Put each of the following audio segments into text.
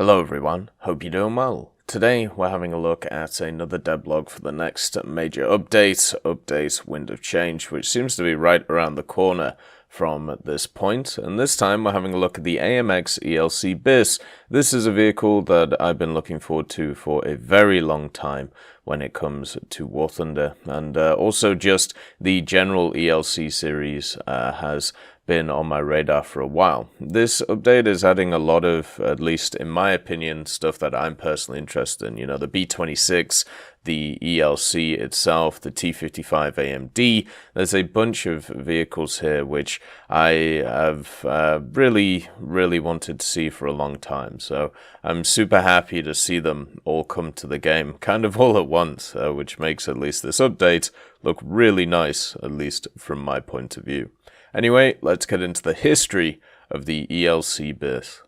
Hello everyone, hope you're doing well. Today we're having a look at another devlog for the next major update Wind of Change, which seems to be right around the corner from this point, and this time we're having a look at the AMX ELC bis. This is a vehicle that I've been looking forward to for a very long time when it comes to War Thunder, and also just the general ELC series has been on my radar for a while. This update is adding a lot of, at least in my opinion, stuff that I'm personally interested in. You know, the B26, the ELC itself, the T55 AMD. There's a bunch of vehicles here which I have really wanted to see for a long time. So I'm super happy to see them all come to the game kind of all at once, which makes at least this update look really nice, at least from my point of view. Anyway, let's get into the history of the ELC bis.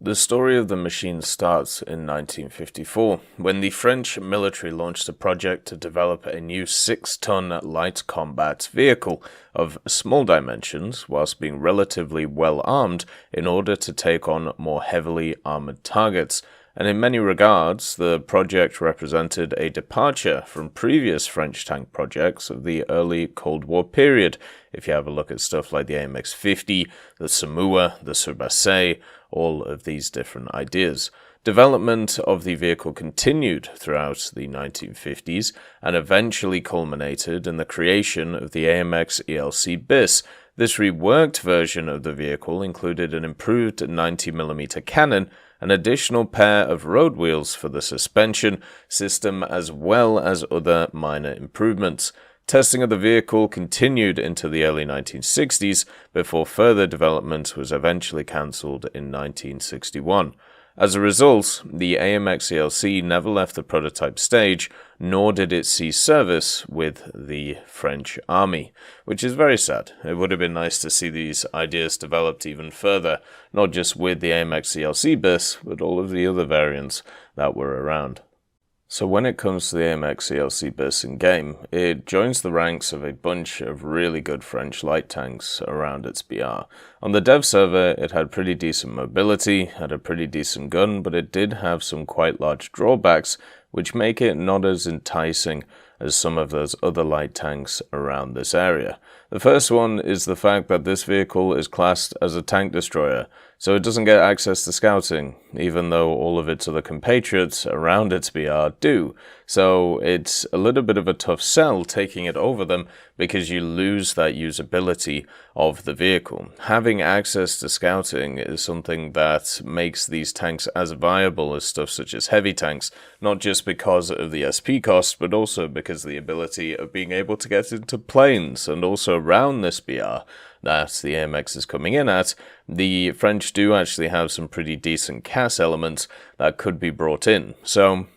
The story of the machine starts in 1954, when the French military launched a project to develop a new 6-ton light combat vehicle of small dimensions, whilst being relatively well armed in order to take on more heavily armored targets. And in many regards, the project represented a departure from previous French tank projects of the early Cold War period. If you have a look at stuff like the AMX 50, the Samua, the Surbase, all of these different ideas. Development of the vehicle continued throughout the 1950s and eventually culminated in the creation of the AMX ELC bis. This reworked version of the vehicle included an improved 90mm cannon, an additional pair of road wheels for the suspension system, as well as other minor improvements. Testing of the vehicle continued into the early 1960s before further development was eventually cancelled in 1961. As a result, the AMX ELC never left the prototype stage, nor did it see service with the French army, which is very sad. It would have been nice to see these ideas developed even further, not just with the AMX ELC bis, but all of the other variants that were around. So when it comes to the AMX ELC bis in game, it joins the ranks of a bunch of really good French light tanks around its BR. On the dev server, it had pretty decent mobility, had a pretty decent gun, but it did have some quite large drawbacks, which make it not as enticing as some of those other light tanks around this area. The first one is the fact that this vehicle is classed as a tank destroyer, so it doesn't get access to scouting, even though all of its other compatriots around its BR do. So it's a little bit of a tough sell taking it over them because you lose that usability of the vehicle. Having access to scouting is something that makes these tanks as viable as stuff such as heavy tanks, not just because of the SP cost, but also because of the ability of being able to get into planes and also around this BR that the AMX is coming in at. The French do actually have some pretty decent CAS elements that could be brought in. So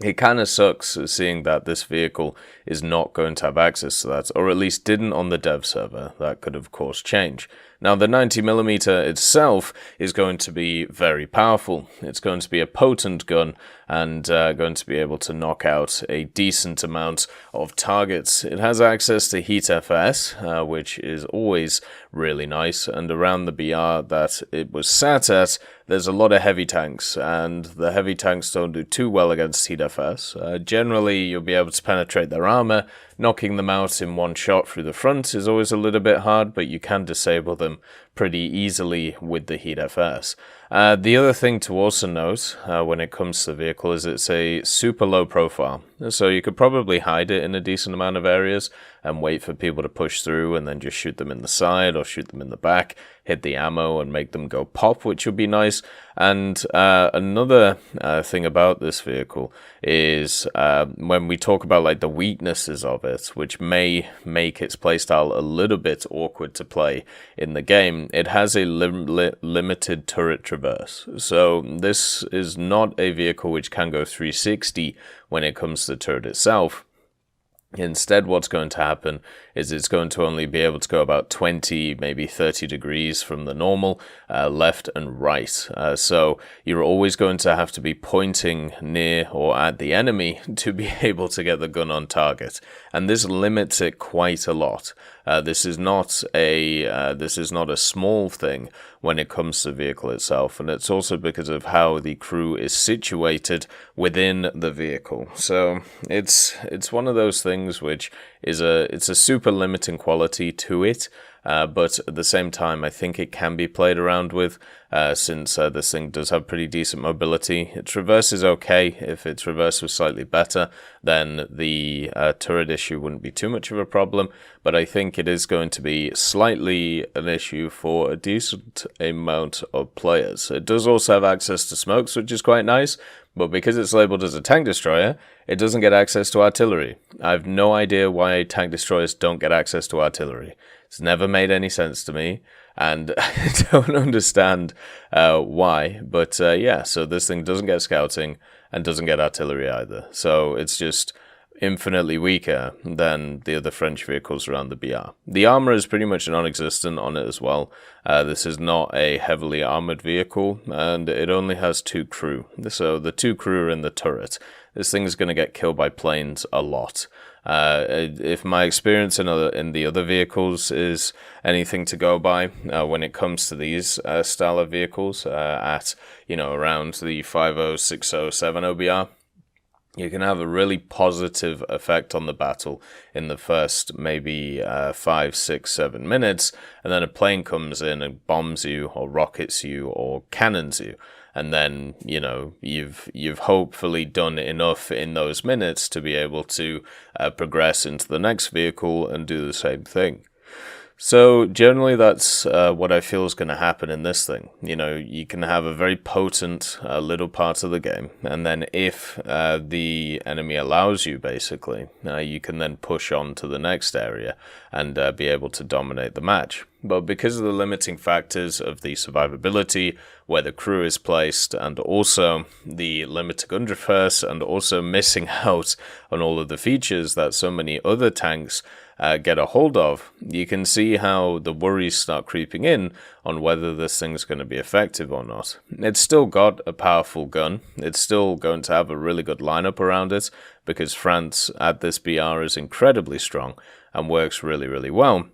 it kind of sucks seeing that this vehicle is not going to have access to that, or at least didn't on the dev server. That could of course change. Now the 90mm itself is going to be very powerful. It's going to be a potent gun and going to be able to knock out a decent amount of targets. It has access to heat FS, which is always really nice, and around the BR that it was sat at, there's a lot of heavy tanks, and the heavy tanks don't do too well against heat FS. Generally, you'll be able to penetrate their armor. Knocking them out in one shot through the front is always a little bit hard, but you can disable them pretty easily with the heat FS. The other thing to also note when it comes to the vehicle is it's a super low profile, so you could probably hide it in a decent amount of areas and wait for people to push through and then just shoot them in the side or shoot them in the back, hit the ammo and make them go pop, which would be nice. And another thing about this vehicle is when we talk about like the weaknesses of it, which may make its playstyle a little bit awkward to play in the game, it has a limited turret traverse. So this is not a vehicle which can go 360 when it comes to the turret itself. Instead, what's going to happen is it's going to only be able to go about 20, maybe 30 degrees from the normal, left and right. So you're always going to have to be pointing near or at the enemy to be able to get the gun on target. And this limits it quite a lot. This is not a small thing when it comes to the vehicle itself, and it's also because of how the crew is situated within the vehicle. So it's one of those things which is a super limiting quality to it. But at the same time, I think it can be played around with, since this thing does have pretty decent mobility. Its reverse is okay. If its reverse was slightly better, then the turret issue wouldn't be too much of a problem. But I think it is going to be slightly an issue for a decent amount of players. It does also have access to smokes, which is quite nice. But because it's labeled as a tank destroyer, it doesn't get access to artillery. I have no idea why tank destroyers don't get access to artillery. It's never made any sense to me, and I don't understand why. But yeah, so this thing doesn't get scouting and doesn't get artillery either. So it's just infinitely weaker than the other French vehicles around the BR. The armor is pretty much non-existent on it as well. This is not a heavily armored vehicle, and it only has 2 crew. So the 2 crew are in the turret. This thing is going to get killed by planes a lot. If my experience in the other vehicles is anything to go by, when it comes to these style of vehicles, at around the 50, 60, 70 OBR, you can have a really positive effect on the battle in the first maybe 5, 6, 7 minutes, and then a plane comes in and bombs you or rockets you or cannons you. And then, you've hopefully done enough in those minutes to be able to progress into the next vehicle and do the same thing. So generally that's what I feel is going to happen in this thing. You can have a very potent little part of the game, and then if the enemy allows you, basically, you can then push on to the next area and be able to dominate the match. But because of the limiting factors of the survivability, where the crew is placed, and also the limited underverse, and also missing out on all of the features that so many other tanks get a hold of, you can see how the worries start creeping in on whether this thing's going to be effective or not. It's still got a powerful gun. It's still going to have a really good lineup around it, because France at this BR is incredibly strong and works really, really well.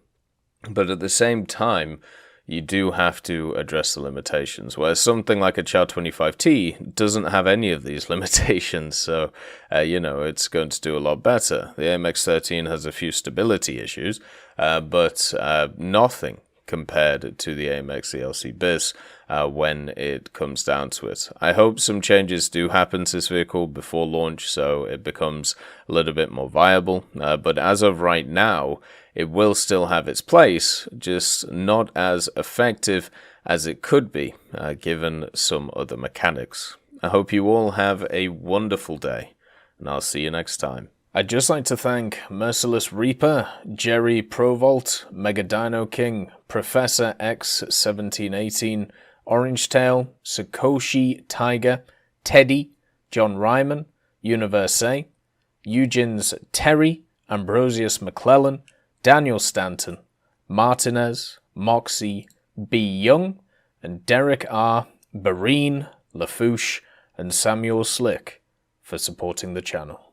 But at the same time, you do have to address the limitations, whereas something like a Chow 25T doesn't have any of these limitations, so, it's going to do a lot better. The AMX 13 has a few stability issues, but nothing compared to the AMX ELC bis when it comes down to it. I hope some changes do happen to this vehicle before launch, so it becomes a little bit more viable, but as of right now, it will still have its place, just not as effective as it could be, given some other mechanics. I hope you all have a wonderful day, and I'll see you next time. I'd just like to thank Merciless Reaper, Jerry Provolt, Mega Dino King, Professor X 1718, Orange Tail, Sakoshi Tiger, Teddy, John Ryman, Universe, Eugens Terry, Ambrosius McClellan, Daniel Stanton, Martinez, Moxie, B. Young, and Derek R., Barine, Lafouche, and Samuel Slick for supporting the channel.